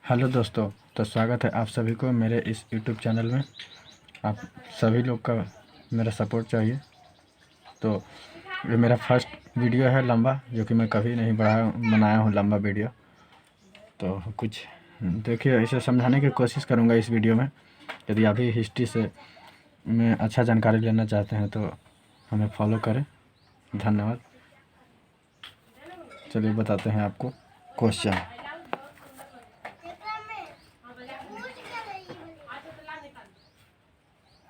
Hello दोस्तों, तो स्वागत है आप सभी को मेरे इस यूट्यूब चैनल में। आप सभी लोग का मेरा सपोर्ट चाहिए। तो ये मेरा फर्स्ट वीडियो है लंबा, जो कि मैं कभी नहीं बनाया हूँ लंबा वीडियो। तो कुछ देखिए, इसे समझाने की कोशिश करूँगा इस वीडियो में। यदि आप भी हिस्ट्री से में अच्छा जानकारी लेना चाहते हैं तो हमें फॉलो करें। धन्यवाद। चलिए बताते हैं आपको क्वेश्चन।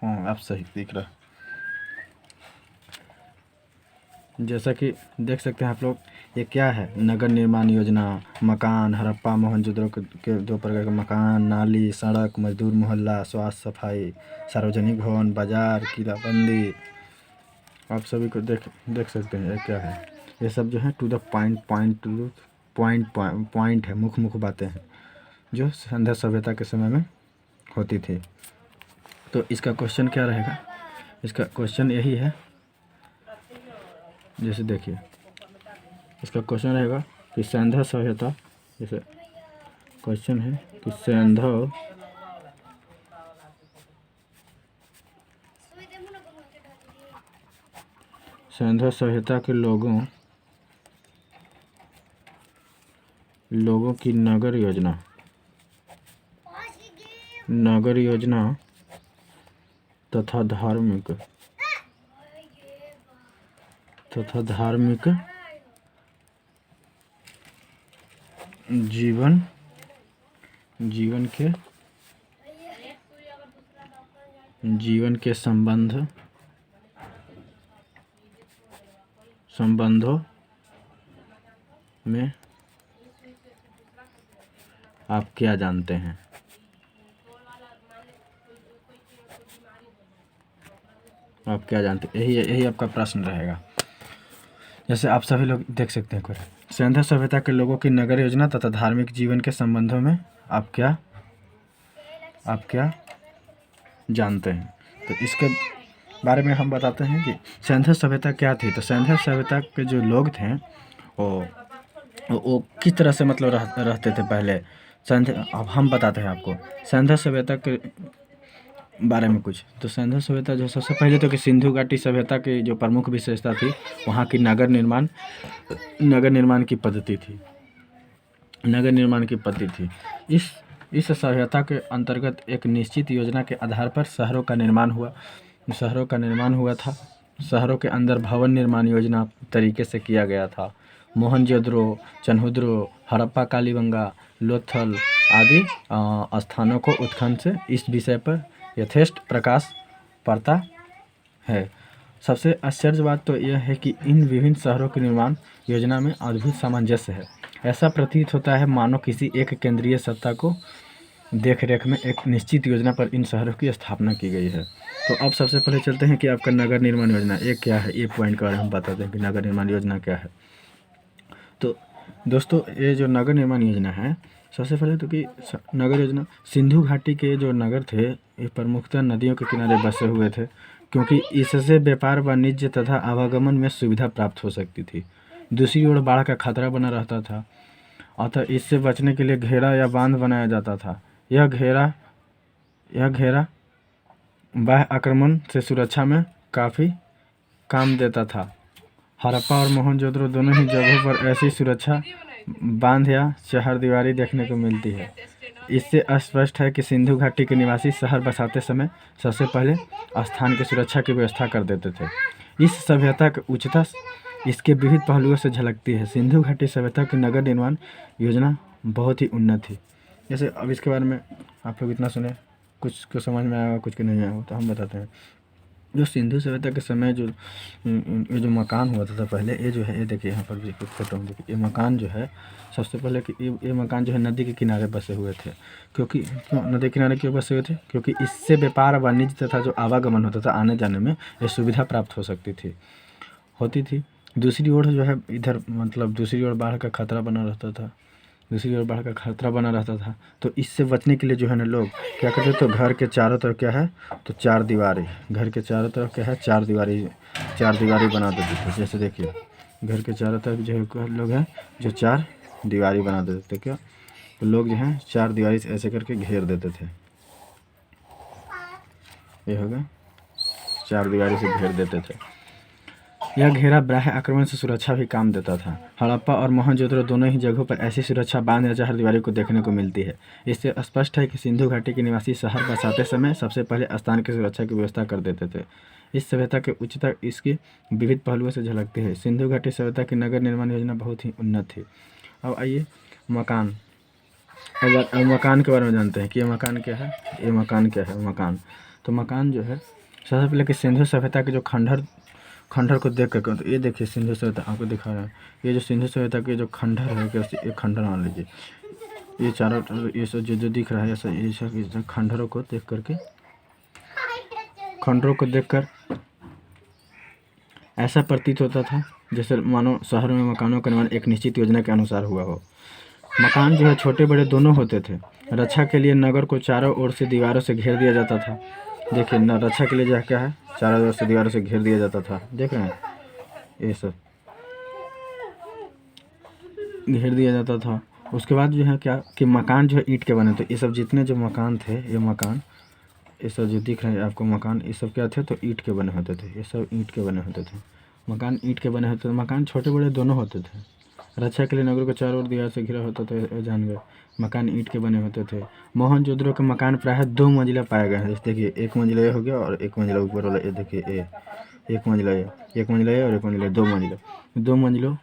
हाँ, आप सही दिख रहा। जैसा कि देख सकते हैं आप लोग, ये क्या है? नगर निर्माण योजना, मकान, हड़प्पा मोहनजोदड़ो के 2 प्रकार के मकान, नाली, सड़क, मजदूर मोहल्ला, स्वास्थ्य सफाई, सार्वजनिक भवन, बाजार, किलाबंदी। आप सभी को देख सकते हैं ये क्या है। ये सब जो है टू द पॉइंट है, मुख्य बातें हैं जो संध्या सभ्यता के समय में होती थी। तो इसका क्वेश्चन क्या रहेगा? इसका क्वेश्चन यही है, जैसे देखिए, इसका क्वेश्चन रहेगा कि संध्या सभ्यता, जैसे क्वेश्चन है कि संध्या सभ्यता के लोगों की नगर योजना तथा धार्मिक जीवन के संबंधों में आप क्या जानते हैं? आप क्या जानते हैं, यही आपका प्रश्न रहेगा। जैसे आप सभी लोग देख सकते हैं, संध्या सभ्यता के लोगों की नगर योजना तथा धार्मिक जीवन के संबंधों में आप क्या जानते हैं। तो इसके बारे में हम बताते हैं कि संध्या सभ्यता क्या थी। तो संध्या सभ्यता के जो लोग थे वो किस तरह से मतलब रहते थे पहले। अब हम बताते हैं आपको संध्या सभ्यता के बारे में कुछ। तो संध्या सभ्यता जो सबसे पहले तो कि सिंधु घाटी सभ्यता की जो प्रमुख विशेषता थी, वहाँ की नगर निर्माण की पद्धति थी। इस सभ्यता के अंतर्गत एक निश्चित योजना के आधार पर शहरों का निर्माण हुआ था। शहरों के अंदर भवन निर्माण योजना तरीके से किया गया था। मोहनजोदड़ो, चन्हुद्रो, हड़प्पा, कालीबंगा, लोथल आदि स्थानों को उत्खनन से इस विषय पर यथेष्ट प्रकाश पड़ता है। सबसे आश्चर्य बात तो यह है कि इन विभिन्न शहरों की निर्माण योजना में अद्भुत सामंजस्य है। ऐसा प्रतीत होता है मानो किसी एक केंद्रीय सत्ता को देखरेख में एक निश्चित योजना पर इन शहरों की स्थापना की गई है। तो अब सबसे पहले चलते हैं कि आपका नगर निर्माण योजना ये क्या है। ये पॉइंट के बारे में हम बताते हैं कि नगर निर्माण योजना क्या है। तो दोस्तों, ये जो नगर निर्माण योजना है, सबसे पहले तो कि नगर योजना, सिंधु घाटी के जो नगर थे ये प्रमुखतः नदियों के किनारे बसे हुए थे, क्योंकि इससे व्यापार, वाणिज्य तथा आवागमन में सुविधा प्राप्त हो सकती थी। दूसरी ओर बाढ़ का खतरा बना रहता था, अतः इससे बचने के लिए घेरा या बांध बनाया जाता था। यह घेरा बाह्य आक्रमण से सुरक्षा में काफ़ी काम देता था। हड़प्पा और मोहनजोदड़ो दोनों ही जगहों पर ऐसी सुरक्षा बांध या चहारदीवारी देखने को मिलती है। इससे स्पष्ट है कि सिंधु घाटी के निवासी शहर बसाते समय सबसे पहले स्थान की सुरक्षा की व्यवस्था कर देते थे। इस सभ्यता की उच्चता इसके विविध पहलुओं से झलकती है। सिंधु घाटी सभ्यता की नगर निर्माण योजना बहुत ही उन्नत थी। जैसे अब इसके बारे में आप लोग इतना सुने, कुछ को समझ में आया, कुछ को नहीं आया, तो हम बताते हैं। जो सिंधु सभ्यता के समय ये जो मकान हुआ था पहले, ये जो है, ये देखिए यहाँ पर भी कुछ फोटो में देखिए, ये मकान जो है सबसे पहले कि ये मकान जो है नदी के किनारे बसे हुए थे। क्यों नदी के किनारे क्यों बसे हुए थे? क्योंकि इससे व्यापार, वाणिज्य तथा जो आवागमन होता था, आने जाने में ये सुविधा प्राप्त होती थी। दूसरी ओर जो है इधर मतलब दूसरी ओर बाढ़ का खतरा बना रहता था। तो इससे बचने के लिए जो है ना, लोग क्या करते थे, तो घर के चारों तरफ क्या है, तो चार दीवारी बना देते थे। जैसे देखिए, घर के चारों तरफ जो लोग हैं जो 4 दीवारी बना देते थे। क्या तो लोग जो हैं चार दीवारी से ऐसे करके घेर देते थे। ये हो गया, चार दीवारी से घेर देते थे। यह घेरा बाह्य आक्रमण से सुरक्षा भी काम देता था। हड़प्पा और मोहनजोदड़ो दोनों ही जगहों पर ऐसी सुरक्षा बांध या चारदीवारी को देखने को मिलती है। इससे स्पष्ट है कि सिंधु घाटी के निवासी शहर बसाते समय सबसे पहले स्थान की सुरक्षा की व्यवस्था कर देते थे। इस सभ्यता की उच्चता इसके विविध पहलुओं से झलकती है। सिंधु घाटी सभ्यता की नगर निर्माण योजना बहुत ही उन्नत थी। अब आइए मकान, अब मकान के बारे में जानते हैं कि ये मकान क्या है। ये मकान क्या है? मकान, तो मकान जो है सबसे पहले कि सिंधु सभ्यता के जो खंडहर को देख कर, तो ये देखिए सिंधु सभ्यता आपको दिखा रहा है। ये जो सिंधु सभ्यता के जो खंडहर है, कैसे एक खंडहर मान लीजिए, ये चारों ये सब जो दिख रहा है, ये सब खंडहरों को देख कर ऐसा प्रतीत होता था जैसे मानो शहर में मकानों का निर्माण एक निश्चित योजना के अनुसार हुआ हो। मकान जो है छोटे बड़े दोनों होते थे। रक्षा के लिए नगर को चारों ओर से दीवारों से घेर दिया जाता था। देखिए न, रक्षा के लिए जो क्या है, चारों ओर से दीवारों से घेर दिया जाता था। देख रहे हैं, ये सब घेर दिया जाता था। उसके बाद जो है क्या कि मकान जो है ईंट के बने थे। ये सब जितने जो मकान थे, ये मकान, ये सब जो दिख रहे हैं आपको मकान, ये सब क्या थे, तो ईंट के बने होते थे। ये सब ईंट के बने होते थे। मकान ईंट के बने होते थे। मकान छोटे बड़े दोनों होते थे। रक्षा के लिए नगर को चारों ओर दीवार से घिरा होता था, जान गए। मकान ईंट के बने होते थे। मोहनजोदड़ो के मकान प्रायः 2 मंजिला पाए गए हैं। जैसे देखिए, एक मंजिला ये हो गया और एक मंजिला ऊपर वाला, ये देखिए, ये एक मंजिला ये, एक मंजिला ये और एक मंजिला, 2 मंजिला, 2 मंजिलों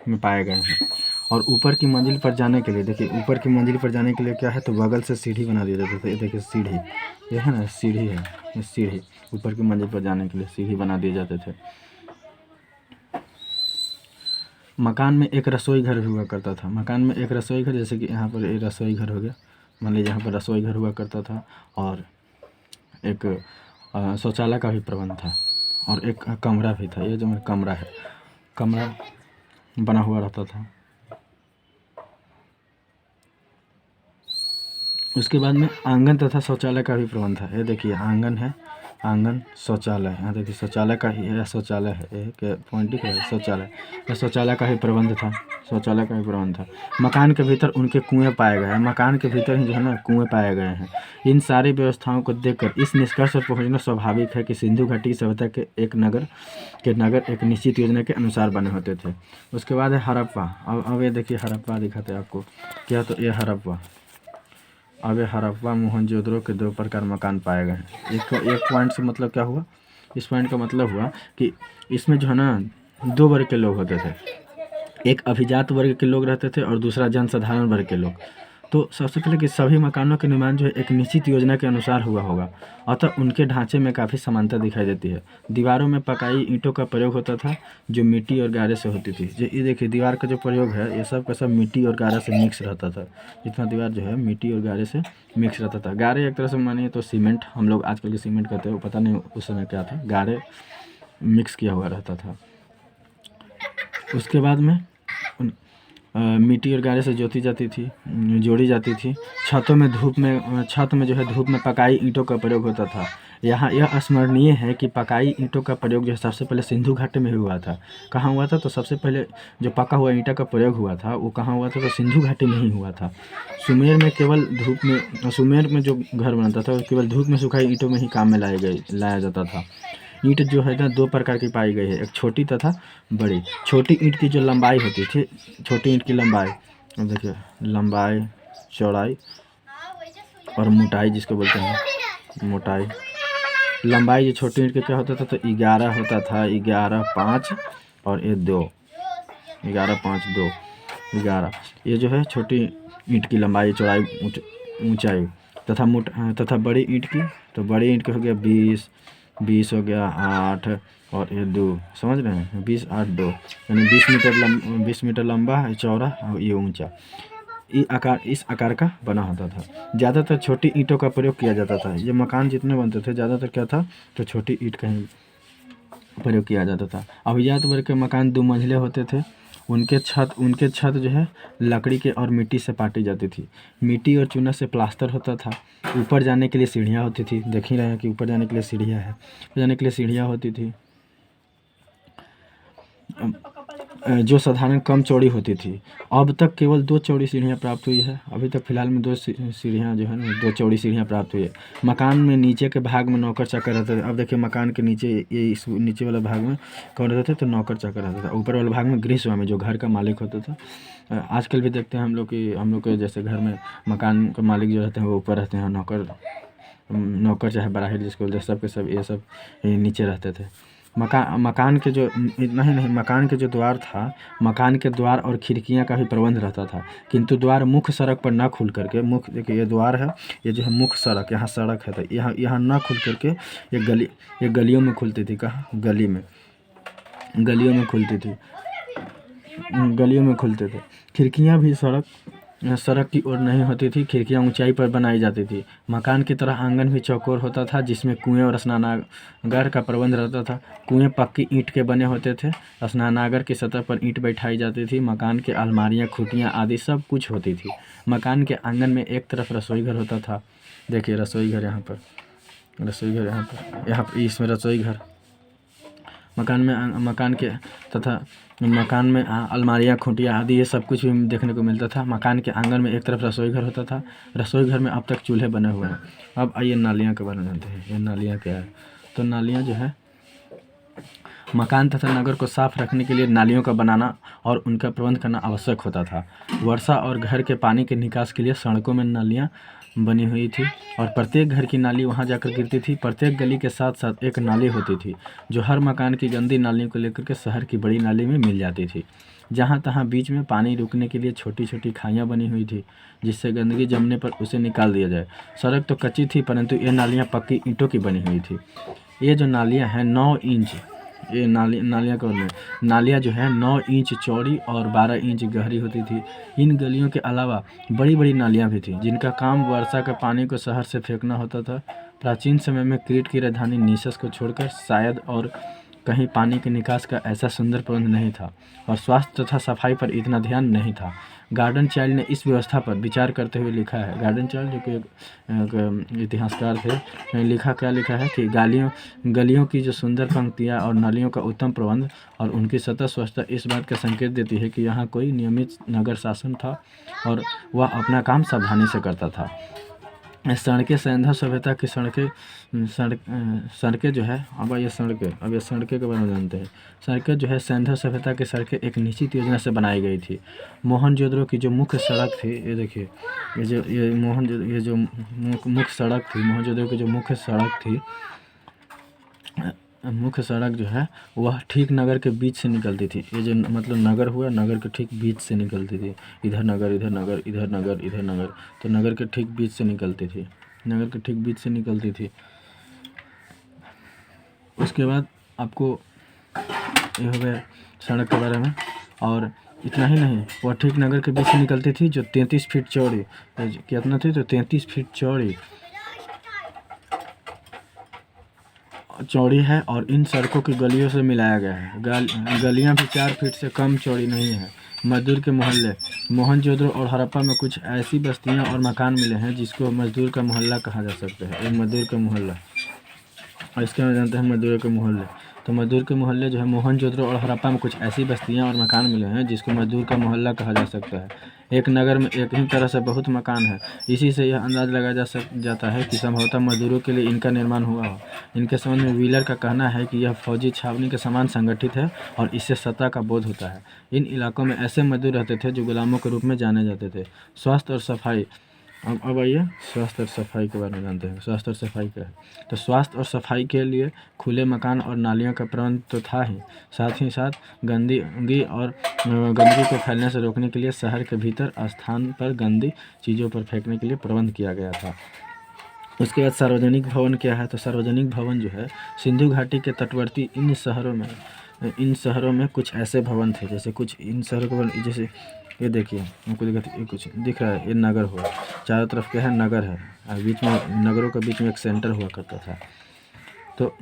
में पाए गए हैं। और ऊपर की मंजिल पर जाने के लिए, देखिए ऊपर की मंजिल पर जाने के लिए क्या है, तो बगल से सीढ़ी बना दिया जाता था। ये देखिए सीढ़ी, ये है ना, सीढ़ी है, ये सीढ़ी, ऊपर की मंजिल पर जाने के लिए सीढ़ी बना दिए जाते थे। मकान में एक रसोई घर भी हुआ करता था। मकान में एक रसोई घर, जैसे कि यहाँ पर एक रसोई घर हो गया, मान लीजिए यहाँ पर रसोई घर हुआ करता था। और एक शौचालय का भी प्रबंध था और एक कमरा भी था। ये जो मेरा कमरा है, कमरा बना हुआ रहता था। उसके बाद में आंगन तथा शौचालय का भी प्रबंध था। ये देखिए आंगन है, आंगन, शौचालय, यहाँ देखिए शौचालय का ही, यह शौचालय है, एक पॉइंट दिख रहा है, शौचालय, यह शौचालय का ही प्रबंध था। शौचालय का भी प्रबंध था। मकान के भीतर उनके कुएं पाए गए हैं। मकान के भीतर ही जो है ना कुएं पाए गए हैं। इन सारी व्यवस्थाओं को देखकर इस निष्कर्ष पर पहुँचना स्वाभाविक है कि सिंधु घाटी की सभ्यता के नगर एक निश्चित योजना के अनुसार बने होते थे। उसके बाद है हड़प्पा। अब ये देखिए हड़प्पा दिखाते हैं आपको क्या, तो ये हड़प्पा। अब ये हड़प्पा मोहनजोदड़ो के 2 प्रकार मकान पाए गए हैं। एक पॉइंट से मतलब क्या हुआ, इस पॉइंट का मतलब हुआ कि इसमें जो है ना 2 वर्ग के लोग होते थे। एक अभिजात वर्ग के लोग रहते थे और दूसरा जनसाधारण वर्ग के लोग। तो सबसे पहले कि सभी मकानों के निर्माण जो है एक निश्चित योजना के अनुसार हुआ होगा, अतः उनके ढांचे में काफ़ी समानता दिखाई देती है। दीवारों में पकाई ईंटों का प्रयोग होता था जो मिट्टी और गारे से होती थी। जो ये देखिए दीवार का जो प्रयोग है, ये सब का सब मिट्टी और गारा से मिक्स रहता था। जितना दीवार जो है मिट्टी और गारे से मिक्स रहता था। गारे एक तरह से मानिए तो सीमेंट, हम लोग आजकल के सीमेंट कहते हैं, पता नहीं उस समय क्या था, गारे मिक्स किया हुआ रहता था। उसके बाद में मिट्टी और गारे से जोड़ी जाती थी। छत में जो है धूप में पकाई ईंटों का प्रयोग होता था। यहाँ यह स्मरणीय है कि पकाई ईंटों का प्रयोग जो है सबसे पहले सिंधु घाटी में हुआ था। कहाँ हुआ था, तो सबसे पहले जो पका हुआ ईंटा का प्रयोग हुआ था वो कहाँ हुआ था, तो सिंधु घाटी में ही हुआ था। सुमेर में जो घर बनता था केवल धूप में सुखाई ईंटों में ही काम में लाया जाता था। ईंट जो है ना 2 प्रकार की पाई गई है, एक छोटी तथा बड़ी। छोटी ईंट की जो लंबाई होती थी, छोटी ईंट की लंबाई, देखिए लंबाई, चौड़ाई और मोटाई जिसको बोलते हैं मोटाई। लंबाई जो छोटी ईंट का क्या होता था, तो 11 होता था, 11, 5 और ये 2, 11, 5, 2, 11। ये जो है छोटी ईंट की लंबाई, चौड़ाई, ऊंचाई। तथा बड़ी ईंट की, तो बड़ी ईंट का हो गया 20 हो गया, 8 और ये 2, समझ रहे हैं, 20, 8, 2, यानी 20 मीटर लंबा है, चौड़ा और ये ऊंचा। इस आकार का बना होता था। ज़्यादातर छोटी ईंटों का प्रयोग किया जाता था। ये मकान जितने बनते थे ज़्यादातर क्या था, तो छोटी ईंट का ही प्रयोग किया जाता था। अभिजात वर्ग के मकान 2 मंजिले होते थे। उनके छत जो है लकड़ी के और मिट्टी से पाटी जाती थी। मिट्टी और चूना से प्लास्टर होता था। ऊपर जाने के लिए सीढ़ियाँ होती थी। देख ही रहे हैं कि ऊपर जाने के लिए सीढ़ियाँ है, ऊपर जाने के लिए सीढ़ियाँ होती थी। जो साधारण कम चौड़ी होती थी, अब तक केवल 2 चौड़ी सीढ़ियाँ प्राप्त हुई है। अभी तक फ़िलहाल में 2 सीढ़ियाँ जो है ना, 2 चौड़ी सीढ़ियाँ प्राप्त हुई है। मकान में नीचे के भाग में नौकर चाकर रहते थे। अब देखिए मकान के नीचे, ये इस नीचे वाला भाग में कौन रहते थे, तो नौकर चाकर रहता था। ऊपर वाले भाग में गृहस्वामी जो घर का मालिक होता था। आजकल भी देखते हैं हम लोग के जैसे घर में मकान के मालिक जो रहते हैं वो ऊपर रहते हैं, नौकर चाहे बराही जिसको बोलते हैं, सब के सब ये सब नीचे रहते थे। मकान के जो इतना ही नहीं, मकान के जो द्वार था, मकान के द्वार और खिड़कियां का भी प्रबंध रहता था, किंतु द्वार मुख्य सड़क पर ना खुल करके, मुख्य देखिए ये द्वार है, ये जो है मुख्य सड़क, यहाँ सड़क है तो यहाँ ना खुल करके ये गलियों में खुलती थी। कहाँ? गलियों में खुलती थी, गलियों में खुलते थे। खिड़कियाँ भी सड़क की ओर नहीं होती थी, खिड़कियाँ ऊंचाई पर बनाई जाती थी। मकान की तरह आंगन भी चौकोर होता था, जिसमें कुएं और स्नानागार का प्रबंध रहता था। कुएं पक्की ईंट के बने होते थे, स्नानागार की सतह पर ईंट बैठाई जाती थी। मकान के अलमारियाँ, खूंटियाँ आदि सब कुछ होती थी। मकान के आंगन में एक तरफ रसोई घर होता था। देखिए रसोई घर यहाँ पर, इसमें रसोई घर। मकान में अलमारियाँ, खूंटियाँ आदि ये सब कुछ भी देखने को मिलता था। मकान के आंगन में एक तरफ रसोई घर होता था। रसोई घर में अब तक चूल्हे बने हुए हैं। अब आइए नालियाँ के बारे में जानते हैं। ये नालियाँ क्या है? तो नालियाँ जो है, मकान तथा नगर को साफ रखने के लिए नालियों का बनाना और उनका प्रबंध करना आवश्यक होता था। वर्षा और घर के पानी के निकास के लिए सड़कों में नालियाँ बनी हुई थी और प्रत्येक घर की नाली वहां जाकर गिरती थी। प्रत्येक गली के साथ साथ एक नाली होती थी, जो हर मकान की गंदी नालियों को लेकर के शहर की बड़ी नाली में मिल जाती थी। जहाँ तहाँ बीच में पानी रुकने के लिए छोटी छोटी खाइयाँ बनी हुई थी, जिससे गंदगी जमने पर उसे निकाल दिया जाए। सड़क तो कच्ची थी, परंतु ये नालियाँ पक्की ईंटों की बनी हुई थी। ये जो नालियाँ हैं 9 इंच, ये नालियाँ कौन है? नालियाँ जो है 9 इंच चौड़ी और 12 इंच गहरी होती थी। इन गलियों के अलावा बड़ी बड़ी नालियाँ भी थीं, जिनका काम वर्षा के पानी को शहर से फेंकना होता था। प्राचीन समय में क्रीट की राजधानी नीसस को छोड़कर शायद और कहीं पानी के निकास का ऐसा सुंदर प्रबंध नहीं था और स्वास्थ्य तथा सफाई पर इतना ध्यान नहीं था। गार्डन चाइल्ड ने इस व्यवस्था पर विचार करते हुए लिखा है। गार्डन चाइल्ड जो कि एक इतिहासकार थे, लिखा है कि गलियों की जो सुंदर पंक्तियाँ और नालियों का उत्तम प्रबंध और उनकी सतत स्वच्छता इस बात का संकेत देती है कि यहाँ कोई नियमित नगर शासन था और वह अपना काम सावधानी से करता था। सड़कें सैंधव सभ्यता की सड़कें जो है, अब ये सड़कें के बारे में जानते हैं। सड़कें जो है सैंधव सभ्यता की सड़कें एक निश्चित योजना से बनाई गई थी। मोहनजोदड़ो की जो मुख्य सड़क थी, ये देखिए, ये जो मुख्य सड़क थी, मोहनजोदड़ो की जो मुख्य सड़क जो है वह ठीक नगर के बीच से निकलती थी। ये जो मतलब नगर हुआ, नगर के ठीक बीच से निकलती थी। इधर नगर, इधर नगर, इधर नगर, इधर नगर, तो नगर के ठीक बीच से निकलती थी। उसके बाद आपको ये हो गया सड़क के बारे में। और इतना ही नहीं, वह ठीक नगर के बीच से निकलती थी, जो 33 फीट चौड़ी, कितना थी? तो 33 फीट चौड़ी है और इन सड़कों की गलियों से मिलाया गया है। गलियां भी 4 फीट से कम चौड़ी नहीं है। मजदूर के मोहल्ले, मोहनजोदड़ो और हड़प्पा में कुछ ऐसी बस्तियां और मकान मिले हैं जिसको मजदूर का मोहल्ला कहा जा सकता है। एक मजदूर का मोहल्ला, और इसके में जानते हैं मजदूरों के मोहल्ले। तो मजदूर के मोहल्ले जो है मोहनजोदड़ो और हड़प्पा में कुछ ऐसी बस्तियां और मकान मिले हैं जिसको मजदूर का मोहल्ला कहा जा सकता है। एक नगर में एक ही तरह से बहुत मकान है। इसी से यह अंदाज लगाया जाता है कि संभवतः मजदूरों के लिए इनका निर्माण हुआ हो। इनके संबंध में व्हीलर का कहना है कि यह फौजी छावनी के समान संगठित है और इससे सत्ता का बोध होता है। इन इलाकों में ऐसे मजदूर रहते थे जो गुलामों के रूप में जाने जाते थे। स्वास्थ्य और सफाई, अब आइए स्वास्थ्य और सफाई के बारे में जानते हैं। स्वास्थ्य और सफाई क्या है? तो स्वास्थ्य और सफाई के लिए खुले मकान और नालियों का प्रबंध तो था ही साथ गंदगी को फैलने से रोकने के लिए शहर के भीतर स्थान पर गंदी चीज़ों पर फेंकने के लिए प्रबंध किया गया था। उसके बाद सार्वजनिक भवन क्या है? तो सार्वजनिक भवन जो है सिंधु घाटी के तटवर्ती इन शहरों में कुछ ऐसे भवन थे, जैसे कुछ इन शहरों के, जैसे ये देखिए आपको कुछ दिख रहा है, ये नगर हुआ, चारों तरफ क्या है? नगर है, और बीच में नगरों के बीच में एक सेंटर हुआ करता था। तो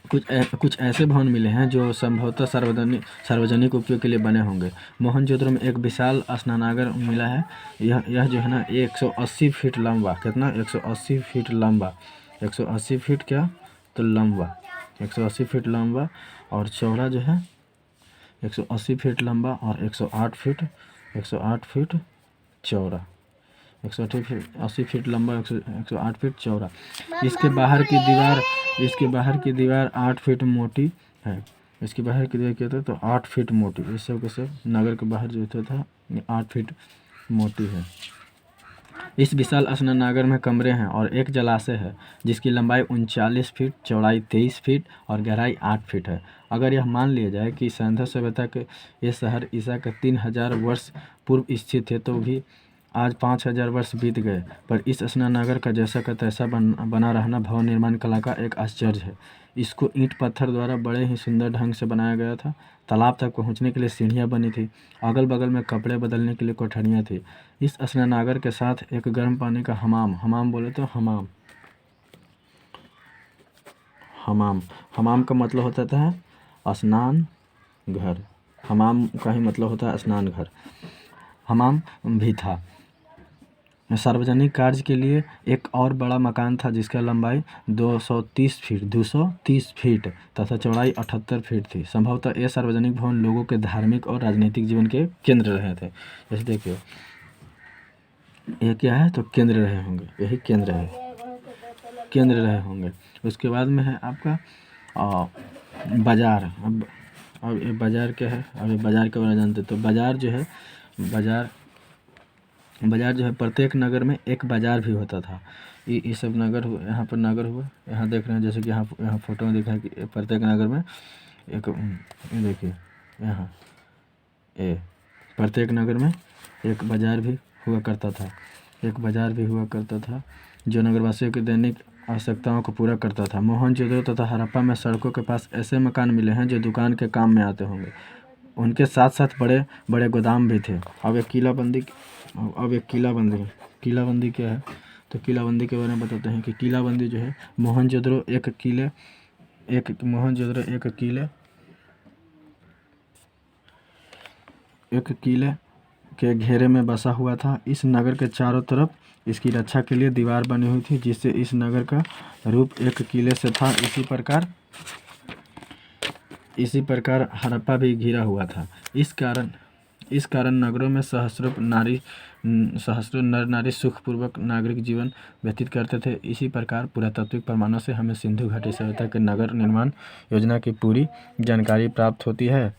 कुछ ऐसे भवन मिले हैं जो संभवतः सार्वजनिक उपयोग के लिए बने होंगे। मोहनजोदड़ो में एक विशाल स्नानागार मिला है। यह जो है ना 180 फीट लंबा, कितना? 180 फीट लंबा, 180 फीट क्या? तो लंबा, 180 फीट लंबा और चौड़ा जो है 180 फीट लंबा और 108 फीट चौड़ा। 180 फीट लंबा, 108 फीट चौड़ा। इसके बाहर की दीवार 8 फीट मोटी है। इसके बाहर की दीवार क्या था, तो 8 फीट मोटी। इस सब के सब नगर के बाहर जो होता था 8 फीट मोटी है। इस विशाल स्नानागार में कमरे हैं और एक जलाशय है जिसकी लंबाई 39 फीट, चौड़ाई 23 फीट और गहराई 8 फीट है। अगर यह मान लिया जाए कि सिंधु सभ्यता के ये शहर ईसा के 3000 वर्ष पूर्व स्थित है, तो भी आज 5000 वर्ष बीत गए, पर इस स्नानागार का जैसा का तैसा बना रहना भवन निर्माण कला का एक आश्चर्य है। इसको ईंट पत्थर द्वारा बड़े ही सुंदर ढंग से बनाया गया था। तालाब तक पहुंचने के लिए सीढ़ियां बनी थी। अगल बगल में कपड़े बदलने के लिए कोठरियां थी। इस स्नानागार के साथ एक गर्म पानी का हमाम बोले तो हमाम का मतलब होता है स्नान घर। हमाम का ही मतलब होता है स्नान घर। हमाम भी था। सार्वजनिक कार्य के लिए एक और बड़ा मकान था जिसका लंबाई 230 फीट तथा चौड़ाई 78 फीट थी। संभवतः ये सार्वजनिक भवन लोगों के धार्मिक और राजनीतिक जीवन के केंद्र रहे थे। जैसे देखिए ये क्या है, तो केंद्र रहे होंगे, यही केंद्र रहे होंगे। उसके बाद में है आपका बाजार। अब ये बाजार क्या है, अब ये बाजार के बारे में जानते। तो बाजार जो है प्रत्येक नगर में एक बाजार भी होता था। ये सब नगर हुआ, यहाँ पर नगर हुआ, यहाँ देख रहे हैं जैसे कि यहाँ फोटो में दिखा है कि प्रत्येक नगर में एक, ये देखिए यहाँ प्रत्येक नगर में एक बाजार भी हुआ करता था जो नगरवासियों की दैनिक आवश्यकताओं को पूरा करता था। मोहनजोदड़ो तथा हड़प्पा में सड़कों के पास ऐसे मकान मिले हैं जो दुकान के काम में आते होंगे। उनके साथ साथ बड़े बड़े गोदाम भी थे। अब एक किलाबंदी क्या है, तो किलाबंदी के बारे में बताते हैं कि किलाबंदी जो है मोहनजोदड़ो एक किले के घेरे में बसा हुआ था। इस नगर के चारों तरफ इसकी रक्षा के लिए दीवार बनी हुई थी जिससे इस नगर का रूप एक किले से था। इसी प्रकार हड़प्पा भी घिरा हुआ था। इस कारण नगरों में सहस्रों नर नारी सुखपूर्वक नागरिक जीवन व्यतीत करते थे। इसी प्रकार पुरातात्विक प्रमाणों से हमें सिंधु घाटी सभ्यता के नगर निर्माण योजना की पूरी जानकारी प्राप्त होती है।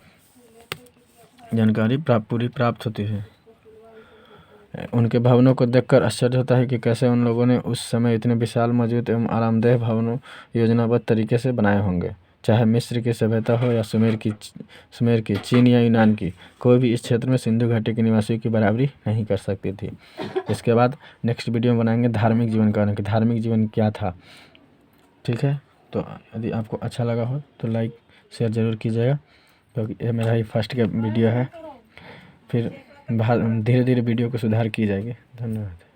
उनके भवनों को देखकर आश्चर्य होता है कि कैसे उन लोगों ने उस समय इतने विशाल, मजबूत एवं आरामदेह भवनों योजनाबद्ध तरीके से बनाए होंगे। चाहे मिस्र की सभ्यता हो या सुमेर की, चीन या यूनान की, कोई भी इस क्षेत्र में सिंधु घाटी के निवासियों की बराबरी नहीं कर सकती थी। इसके बाद नेक्स्ट वीडियो में बनाएंगे धार्मिक जीवन का, कि धार्मिक जीवन क्या था। ठीक है, तो यदि आपको अच्छा लगा हो तो लाइक शेयर ज़रूर कीजिएगा, क्योंकि ये मेरा ही फर्स्ट का वीडियो है। फिर धीरे धीरे वीडियो को सुधार की जाएगी। धन्यवाद।